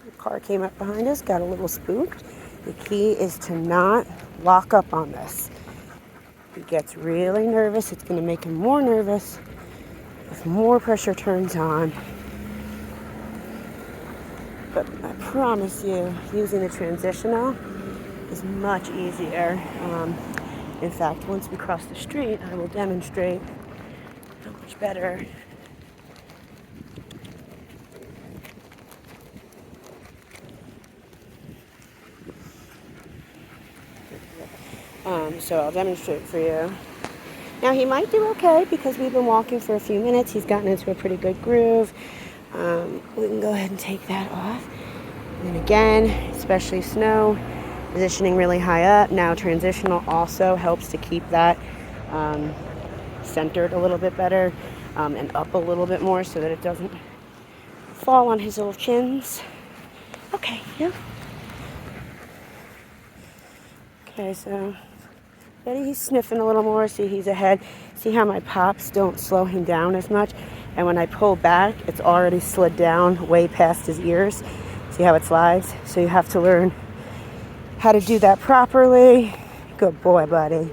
The car came up behind us, got a little spooked. The key is to not lock up on this. He gets really nervous. It's going to make him more nervous if more pressure turns on. But I promise you, using the transitional is much easier. In fact, once we cross the street, I will demonstrate how much better. So I'll demonstrate for you. Now he might do okay because we've been walking for a few minutes. He's gotten into a pretty good groove. We can go ahead and take that off. And then again, especially snow, positioning really high up. Now transitional also helps to keep that centered a little bit better and up a little bit more so that it doesn't fall on his little chins. Okay, yeah. Okay, so Betty, he's sniffing a little more. See, he's ahead. See how my pops don't slow him down as much? And when I pull back, it's already slid down way past his ears. See how it slides? So you have to learn how to do that properly. Good boy, buddy.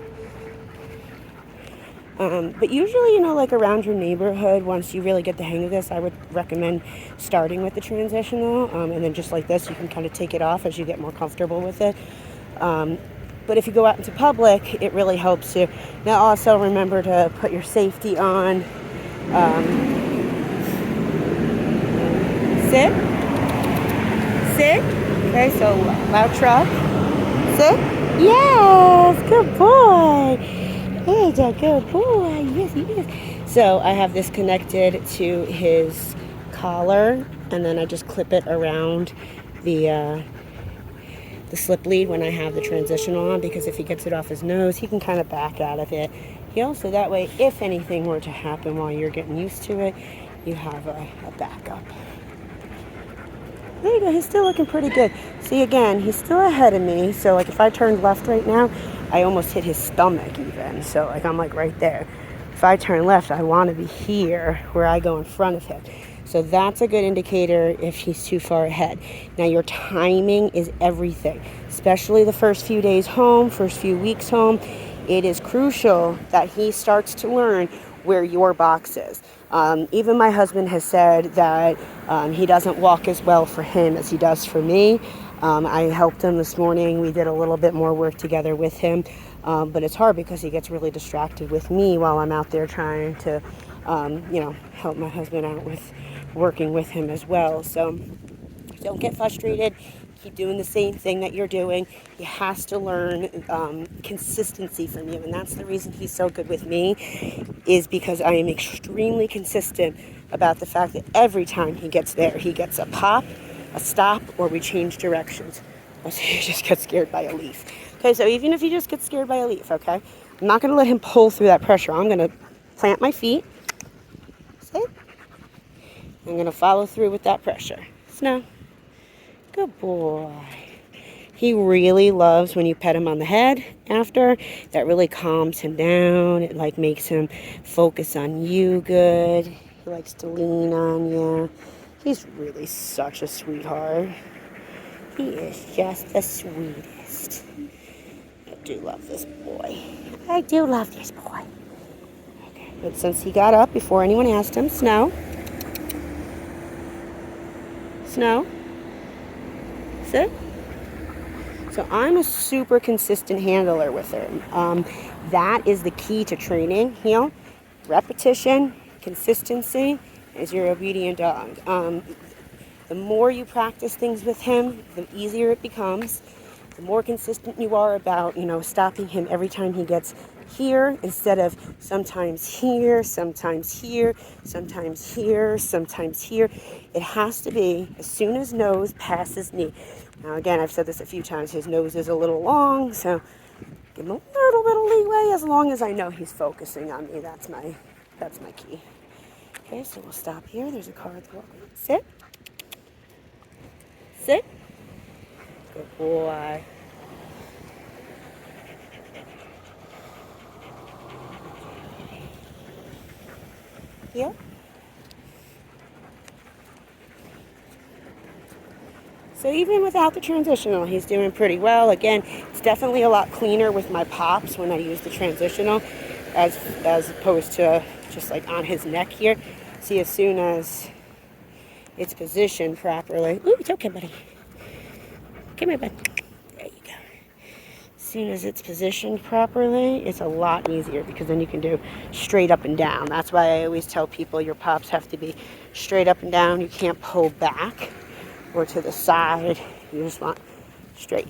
But usually, like around your neighborhood, once you really get the hang of this, I would recommend starting with the transitional. And then just like this, you can kind of take it off as you get more comfortable with it. But if you go out into public, it really helps you. Now also remember to put your safety on. Sit. Sit. Okay, so loud truck. Sit. Yes, good boy. Hey, Dad, good boy. Yes, yes. So I have this connected to his collar, and then I just clip it around the slip lead when I have the transitional on, because if he gets it off his nose, he can kind of back out of it. So that way, if anything were to happen while you're getting used to it, you have a backup. There you go. He's still looking pretty good. See, again, he's still ahead of me. So, like, if I turned left right now, I almost hit his stomach even. So, like, I'm, like, right there. If I turn left, I want to be here where I go in front of him. So that's a good indicator if he's too far ahead. Now, your timing is everything, especially the first few days home, first few weeks home. It is crucial that he starts to learn where your box is. Even my husband has said that he doesn't walk as well for him as he does for me. I helped him this morning. We did a little bit more work together with him. But it's hard because he gets really distracted with me while I'm out there trying to, help my husband out with working with him as well. So don't get frustrated. Keep doing the same thing that you're doing. He has to learn consistency from you. And that's the reason he's so good with me, is because I am extremely consistent about the fact that every time he gets there, he gets a pop, a stop, or we change directions. Or he just gets scared by a leaf. Okay, so even if he just gets scared by a leaf, okay, I'm not going to let him pull through that pressure. I'm going to plant my feet. Sit. I'm going to follow through with that pressure. Snow. Good boy. He really loves when you pet him on the head after. That really calms him down. It like makes him focus on you good. He likes to lean on you. He's really such a sweetheart. He is just the sweetest. I do love this boy. I do love this boy. Okay, but since he got up before anyone asked him, Snow. Snow. Sit. So I'm a super consistent handler with him. That is the key to training. Repetition, consistency is your obedient dog. The more you practice things with him, the easier it becomes. The more consistent you are about, stopping him every time he gets here instead of sometimes here, sometimes here, sometimes here, sometimes here. It has to be as soon as nose passes knee. Now, again, I've said this a few times. His nose is a little long, so give him a little bit of leeway as long as I know he's focusing on me. That's my key. Okay, so we'll stop here. There's a car at the walkway. Sit. Sit. Good boy. Here. So even without the transitional, he's doing pretty well. Again, it's definitely a lot cleaner with my pops when I use the transitional as opposed to just like on his neck here. See, as soon as it's positioned properly. Ooh, it's okay, buddy. Come here, bud. There you go. As soon as it's positioned properly, it's a lot easier because then you can do straight up and down. That's why I always tell people your pops have to be straight up and down. You can't pull back or to the side. You just want straight.